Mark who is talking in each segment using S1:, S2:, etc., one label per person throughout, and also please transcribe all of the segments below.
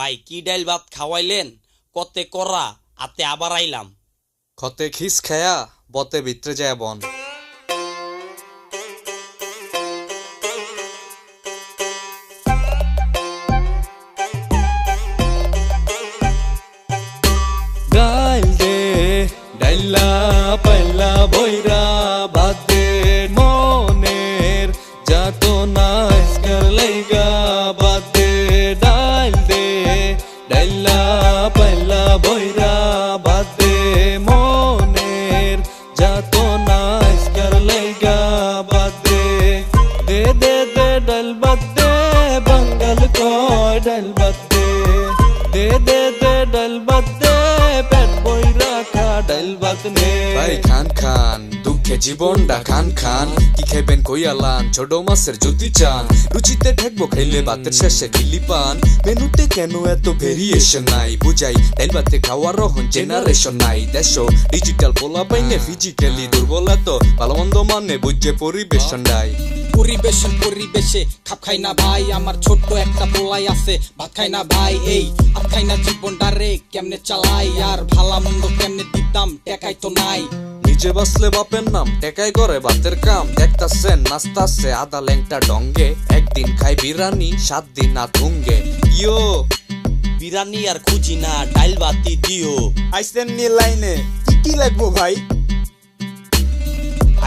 S1: ভাই কি ডাইল ভাত খাওয়াইলেন, কতে করা আতে আবার আইলাম।
S2: খতে খিস খায়া বতে ভিতরে যায় বন। ডাইল দে ডাইলা পাইলা বইরা বাদে মনের যাত নাইস কর লাইগা বাদে ডাইল দে ডাইলা পাইলা বইরা বাদে মনের যাত নাইস কর লাইগা বাদে দে দে দে ডাইল বাদে বাঙ্গাল কয় ডাইল বাদে দে দে দে ডাইল বাদে পেট বইরা খা ডাইল বাদ নে। ভাই খান খান দুঃখে জীবনটা খান খান, কি খাইবেন কইয়ালান ছোট মাছের যদি চান, রুচিতে ঠেকবো খাইলে ভাতের শেষে গিলি পান। মেনুতে কেন এত ভেরিয়েশন নাই বুঝাই, ডাইল ভাতে খাওয়ার রহন জেনারেশন নাই। দেশ ডিজিটাল পোলা পাইনে ফিজিক্যালি দুর্বল, এত ভালো মন্দ মানে বুঝে পরিবেশন নাই।
S3: পরিবেশে খাপ খাই না ভাই, আমার ছোট্ট একটা পোলাই আছে ভাত খাই না ভাই। এই ভাত খাই না জীবনটা রে কেমনে চালাই, আর ভালা মন্দ কেমনে দিতাম টেকাই তো নাই।
S2: নিজে বাসলে বাপের নাম টেকাই করে ভাতের কাম, দেখতাছেন নাচতাছে আদা ল্যাংটা ডঙ্গে। একদিন খাই বিরানি 7 দিন না থুঙ্গে। ইয়ো
S1: বিরানি আর খুঁজি না, ডাইল ভাতই দিও।
S4: আইসেন নি লাইনে কি লাগবো ভাই?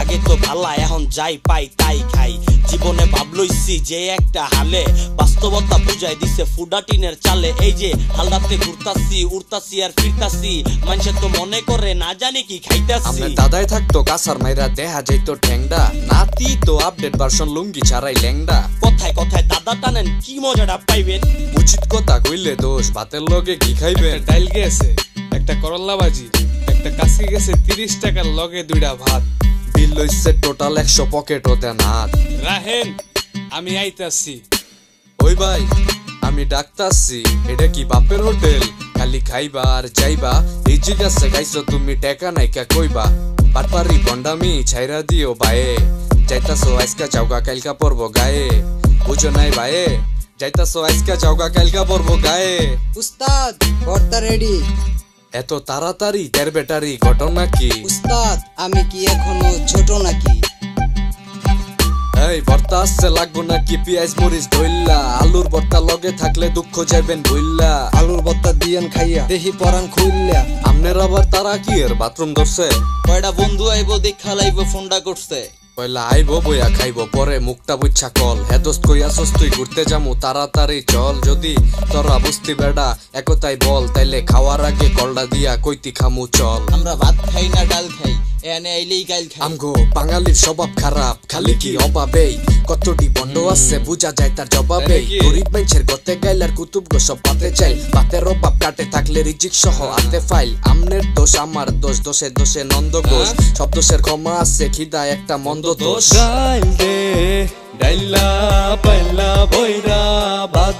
S1: আগে তো ভালা এখন যাই পাই তাই খাই, জীবনে ভাবলইছি যে একটা হালে, বাস্তবতা বুঝাই দিছে ফুডাটিনের চালে। এই যে হালদাতে ঘুরতাছি উড়তাছি আর ফিরতাছি, মানুষে তো মনে করে না জানি কি খাইতাছি।
S2: আমার দাদাই থাকতো কাসার মাইরা দেখা যাইতো ঠ্যাংডা, নাতি তো আপডেট ভার্সন লুঙ্গি ছাড়াই ল্যাংডা।
S1: কথায় কথায় দাদা টানেন কি মজাটা পাইবেন,
S2: উচিত কথা কইলে দোষ ভাতের লগে কি খাইবেন?
S5: ডাইল গেছে, একটা করল্লা ভাজি, একটা কাশি গেছে 30 টাকার লগে 2টা ভাত।
S2: বিল লইছে টোটাল 100 পকেট ওতে নাত।
S5: রাহেন আমি আইতাছি।
S2: ওই ভাই আমি ডাকতাছি, এটা কি বাপের হোটেল? খালি খাইবা আর যাইবা, রিজিক আছে খাইছো তুমি টাকা নাইকা কইবা। পাটপারি গন্ডামি ছাইরা দিও বায়ে, যাইতাছো আজকা যাওগা কালকা পড়বো গায়ে। বুঝো নাই ভাইয়ে, যাইতাছো আজকা যাওগা কালকা পড়বো গায়ে।
S3: উস্তাদ ভর্তা রেডি।
S2: এত তাড়াতাড়ি তের বেটারি ঘটনা কি?
S3: উস্তাদ আমি কি এখনো ছোট নাকি?
S2: এই ভর্তা আসছে লাগবো নাকি পেঁয়াজ মরিচ ধইল্লা, আলুর ভর্তা লগে থাকলে দুঃখ যাইবেন ভুইল্লা।
S3: আলুর ভর্তা দিয়েন খাইয়া দেহি পরান খুললা।
S2: আমনের আবার তারা কি এর বাথরুম ধরছে?
S1: কয়টা বন্ধু আইবো দেখা লাইবো ফোনটা করছে।
S2: পয়লা আইবো বইয়া খাইবো পরে মুখটা বুচ্ছা কল। হেদোস্ত কইয়াছস তুই ঘুরতে যামু তাড়াতাড়ি চল, যদি তোরা বুঝতি বেডা একতাই বল, তাইলে খাওয়ার আগে কলটা দিয়া কইতি খামু চল।
S1: আমরা ভাত খাই না ডাল খাই, এনে আইলেই গাইল খাই।
S2: আমগো বাঙালির স্বভাব খারাপ, খালি কি অভাবেই কতটি বন্ধ আছে বুঝা যায় তার জবাবে। গরিব মানুষের গতে গাইল আর কুতুব গো সব পাতে চাই, বাতের অভাব কাটে থাকলে রিজিক সহ আতে ফাইল। আমনের দোষ আমার দোষ, দোষে দোষে নন্দ ঘোষ, সব দোষের ক্ষমা আছে খিদা একটা মন্দ দোষ। ডাইল দে ডাইলা পাইলা বইরা বাদ